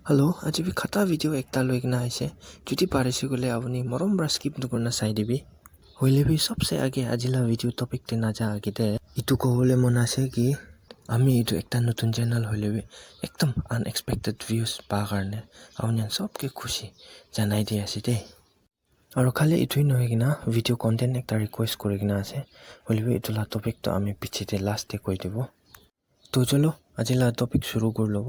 Hello, আজি B খাতা video একটা লৈ কিনা আইছে যদি পারিছে গলে আপনি মরমরা স্কিপ নকরনা চাই দিবি হইলে বি সবসে আগে আজিলা ভিডিও টপিক তে না যা আগেতে ইটু কবলে মন আছে কি আমি ইটু একটা নতুন চ্যানেল হইলে বি একদম আনএক্সপেক্টেড ভিউজ পা কারণে আপনি সবকে খুশি জানাই দিয়ে আছে দে আৰু খালি ইটুই নহয় কিনা ভিডিও কন্টেন্ট একটা রিকোয়েস্ট করে কিনা আছে হইলে বি ইটুলা টপিক তো আমি পিছিতে লাস্টে কই দিব तो चलो আজিলা टॉपिक शुरू कर लो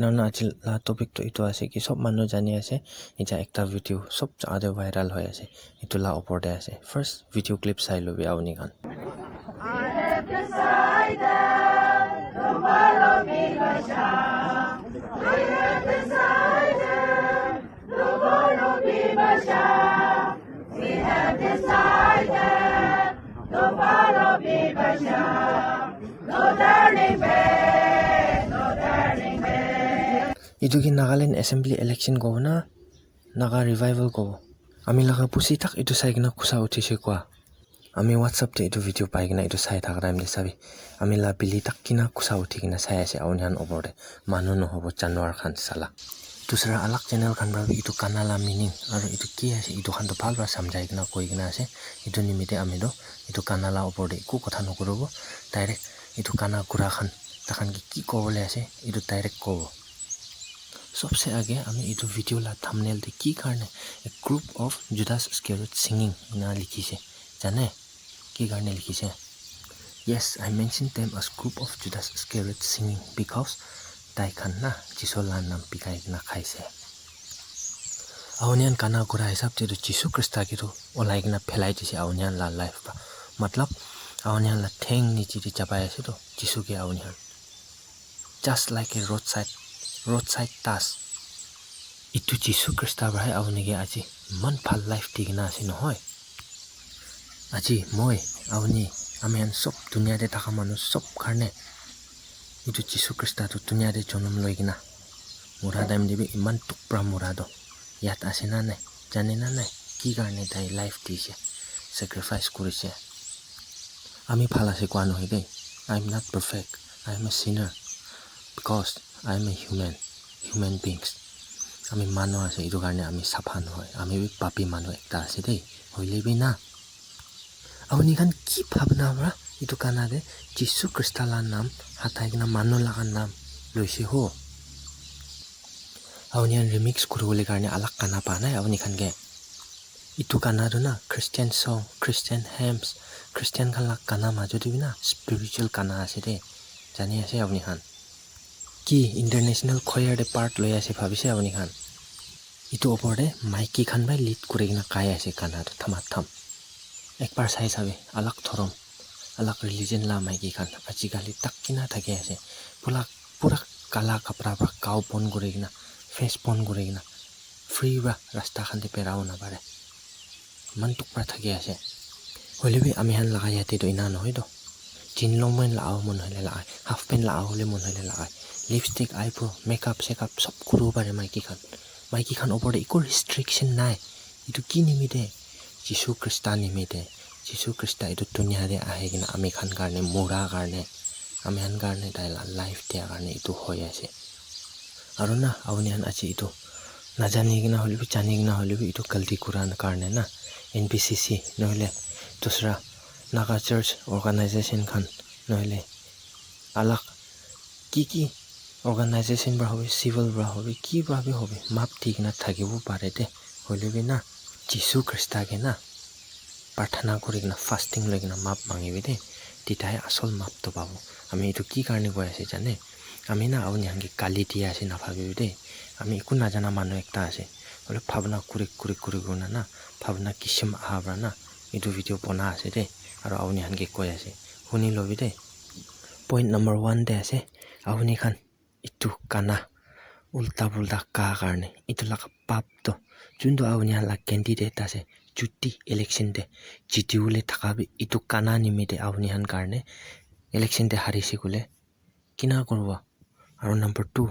ना আজিলা टॉपिक तो इतो आसे कि सब मानु जानि आसे इजा एकटा वीडियो सब आदे वायरल होय आसे इतुला ऊपर दे आसे first video clip Sai low bay आवनी Khan Itu ki Nagaland Assembly election ko na Naga revival ko. Ami laga pusi tak itu sai kena kusa uthise kwa. Ami WhatsApp te itu video pai kena itu sai thak raim le sabi. Ami la bili tak kina kusa uthi kena sai ase aunian over de manu no hobo Januar khan sala. Dusra alak channel khan bra itu kanala meaning aru itu ki ase itu khan to bhal ba samjai kena koi kena ase itu nimite ami do itu kanala over de ku kotha nokorobo direct itu kana kura khan takhan ki kobole ase itu direct kobo सबसे आगे आमी इतो video ला thumbnail दे की करने एक group of Judas स्केलेट singing ना लिखी से जाने की करने लिखी से yes I mentioned them as group of Judas Iscariot singing because tai khan na jisola nam pikai na khaise awnian kana kura hisab te jisu krista ki to olai na phelai jise awnian la life ba matlab awnian la theng ni chi chapai ase to jisu ke awnian just like a roadside tas itu jisu krista bhai aunige aji man phal life tigna asi nohoy aji moi auni amen sob dunia de thaka manu sob karne itu jisu krista tu dunia de jonam loigina murada mdibi iman tukpra murado yat asina ne janina ne ki karne dai life tise sacrifice kurise ami phala se kwa nohi dei I'm not perfect I'm a sinner because I'm a human beings আমি মানুহ আছে ইটো কাৰণে আমি সাফা নহয় আমি পাপী মানুহ একটা আছে দেই হইলে বি না আপুনি খান কি ভাবনা বৰা ইটো কানাৰে যিশু খ্ৰীষ্টালাৰ নাম হাতাই কিনা মানুহ লাগাৰ নাম লৈছে হো আপুনি ৰিমিক্স কৰিবলৈ কাৰণে আলাক কানা পা নাই আপুনি খানকে ইটো কানাৰো না খ্ৰীষ্টিয়ান সং খ্ৰীষ্টিয়ান হেমছ খ্ৰীষ্টিয়ান খালাক কানা মাজতে বি না স্পিৰিচুৱেল কানা আছে দেই জানি আছে আপুনি খান কি ইন্টারন্যাশনাল খয়ার দে পার্ট লই আছে ভাবিছে আপনি খান ইটো ওপরে মাইকি খান ভাই লিড করে কিনা কাই আছে কানা তো থাম একবার চাই চাবে আলাক ধরম আলাক রিলিজন লা মাইকি খান আজিকালি তাক কিনা থাকে আছে পুরা কালা কাপড়া বা কাউ পন করে কিনা ফেস পন করে কিনা ফ্রি বা রাস্তা খান দে পেরাও না পারে মান টুকরা থাকে আছে হইলে বি আমি হান লাগাই ইয়াতে তো ইনা নহয় তো জিন লংমেন লাও মন হলে লাগাই হাফ পেন্ট লাও হলে মন হলে লাগাই लिपस्टिक आईब्रो मेकअप सेकअप सब करो बारे माइकी खान ऊपर एको रिस्ट्रिक्शन नाय इतो की निमिते जिसु ख्रिस्टा निमिते जिसु ख्रिस्टा इतो दुनिया रे आहे किना आमी खान कारणे मोरा कारणे आमी हान कारणे दाइला लाइफ दिया कारणे इतो होय आसे आरो ना आवनि हान आछि इतो नाजानि किना हलिबि जानि किना हलिबि इतो गलती कुरान कारणे ना एनपीसीसी नहले दूसरा नागा चर्च ऑर्गेनाइजेशन खान नहले अलग की organization bra hobe civil bra hobe ki bra be hobe map ঠিক না থাকিব পারে দে হইলে বি না যিশু খ্রিস্টাকে না প্রার্থনা করে না ফাস্টিং লাগি না মাপ মাগিবি দে তিতাই আসল মাপ তো পাবো আমি এটো কি কারণে কই আছে জানে আমি না আউনি হাঙ্গে কালি দিয়া আছে না ভাবিবি দে আমি একো না জানা মানুহ একটা আছে বলে ভাবনা করে গুনা না ভাবনা কিসম আহাবরা না এটো ভিডিও বনা আছে দে আর আউনি হাঙ্গে কই আছে শুনি লবি দে পয়েন্ট নাম্বার 1 দে আছে আউনি খান itu kana ulta bulta ka karne itu la pap to jundo awnya la candidate ase chutti election de jitiule thakabe itu kana nimite awni han karne election de harise gule kina korwa aro number 2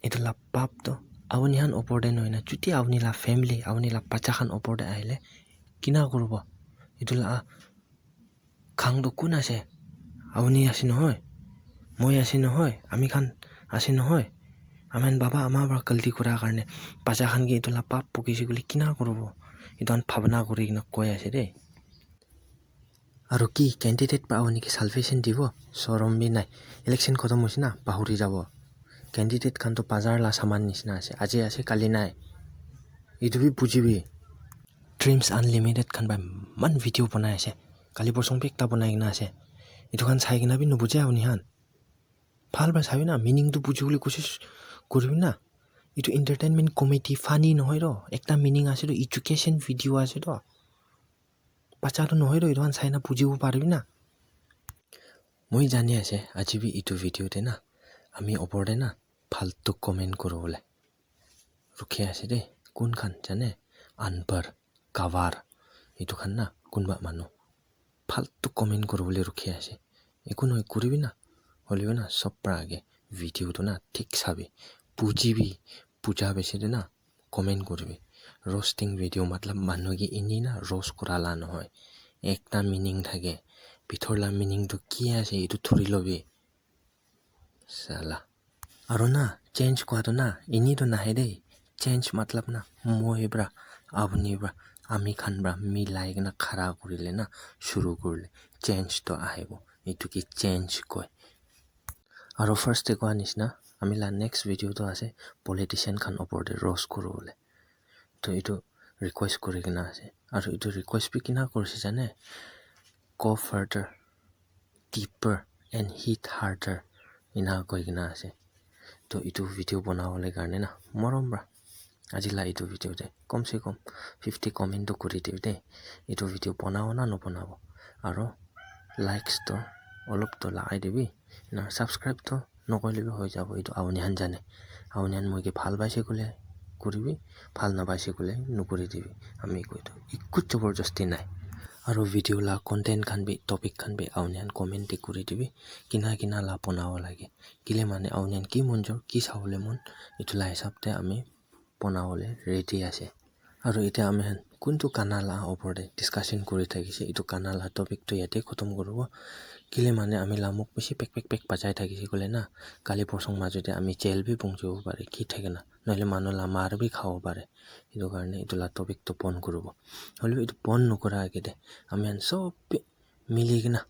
itu la pap to awni han opor de noina chutti awni la family awni la pacha khan opor de aile kina korwa itu la khang do kuna se awni asi নহয় মই আছি নহয় আমি খান আছি নহয় amen baba ama bra galti kura karne pacha khan ge itula pap pukisi guli kina korobo idan bhabna kori na koi ase de aru ki candidate pa awani ki salvation dibo sorom bi nai election khotom hoisi na bahuri jabo candidate khan to bazar la saman nisna ase aje ase kali nai itu bi bujibi dreams unlimited khan ba man video banai ase kali borsong pek ta banai na ase itu khan sai gina bi no bujia awni han phal ba sabi na meaning tu bujuli koshish koribi na itu entertainment comedy funny no hoiro ekta meaning ase to education video ase to bacha to no hoiro itu khan sai na bujibo paribi na moi jani ase ajibi itu video de na ami opor de na faltu comment koro bole rukhe ase de kun khan jane anpar kavar itu khan na kunba manu faltu comment koro bole rukhe ase ekun hoi koribi na holibo na sopra age video to na thik sabi bujibi puja bese de na comment koribi roasting video matlab manu gi ini na roast korala no hoy ekta meaning thage bithorla meaning to ki ase itu thori lobi sala aro na change kwa to na ini to na hede change matlab na moi bra abni bra ami khan bra milai na khara korile na shuru korle change to ahebo itu ki change koi aro first te kwa nisna ami la next video to ase politician khan opor de roast korole to itu request kori kina ase aro itu request bi kina korse jane go further deeper and hit harder ina koi kina ase to itu video banawole karne na morom bra ajila itu video de kom se kom 50 comment to kori dibi de itu video banao na no banabo aro likes to olop to lagai dibi na subscribe to nokoile bi hoi jabo itu awni han jane awni han moi ke phal baise kole koribi phal na baise kole nukori dibi ami koi to ikku jabarjasti nai aro video la content khan bi topic khan bi awni han comment te kori dibi kina kina la banao lage kile mane awni han ki monjor ki sawole mon itu la hisab te ami banawole ready ase aro ite ami han kuntu kanala opor de discussion kori thakise itu kanala topic to yate khotom korobo kile mane ami lamuk beshi pek bajai thakise kole na kali porsong majode ami jail bi pungjo pare ki thake na noile manu la mar bi khao pare itu karne itu la topic to pon korobo hole itu pon nokora age de ami han sob mili gina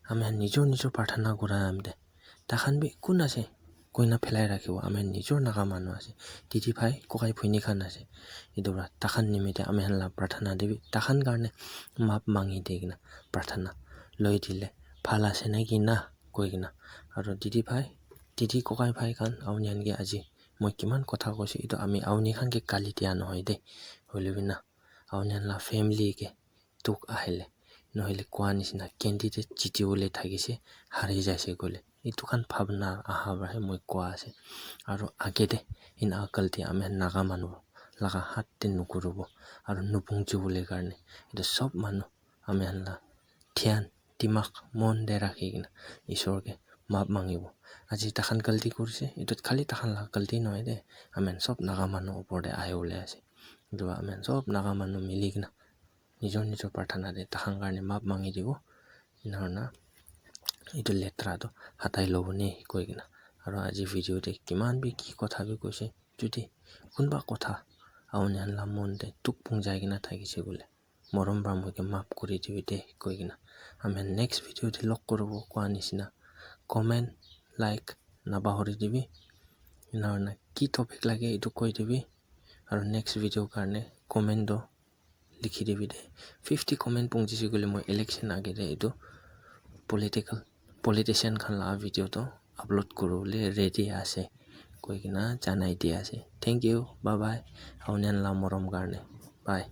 ami han nijor prarthana kora amde takhan bi kun ase koina phelai rakhibo ami nijor naga manu ase titi bhai kokai phoini khan ase idura takhan nimite ami han la prarthana debi takhan karne map mangi degina prarthana loi dile phala ase na ki na koigina aro titi bhai titi kokai bhai khan awni han ge aji moi kiman kotha koisi itu ami awni khan ke kali dia no hoide holibina awni han la family ke tuk ahele nohile kwa nisina candidate chiti ole thagise hari jaise gole itu khan bhabna aha bra moi kwa ase aro agede in akalti ami naga manu laga hatte nukurubo aro nupungju bole karne itu sob manu ami la dhyan dimak mon de rakhigina ishor ke map mangibo aji takhan galti korise itu khali takhan la galti noy de amen sob naga manu opor de ahe ole ase itu amen sob naga manu miligina nijor prarthana de takhan karne map mangi dibo inarna itu letra to hatai lobone koigina aro aji video de kiman bi ki kotha bi koise judi kunba kotha awni han la mon de tuk pung jai gina thagise gole morom bra moi ke map kori dibi de koigina ami next video de lok korobo kwa nisina comment like na bahori dibi inarna ki topic lage itu koi dibi aro next video karne comment do likhi dibi de 50 comment pung jisi gole moi election age de itu politician khan la video to upload korole ready ase koigina janai di ase thank you bye bye awnian la morom karne bye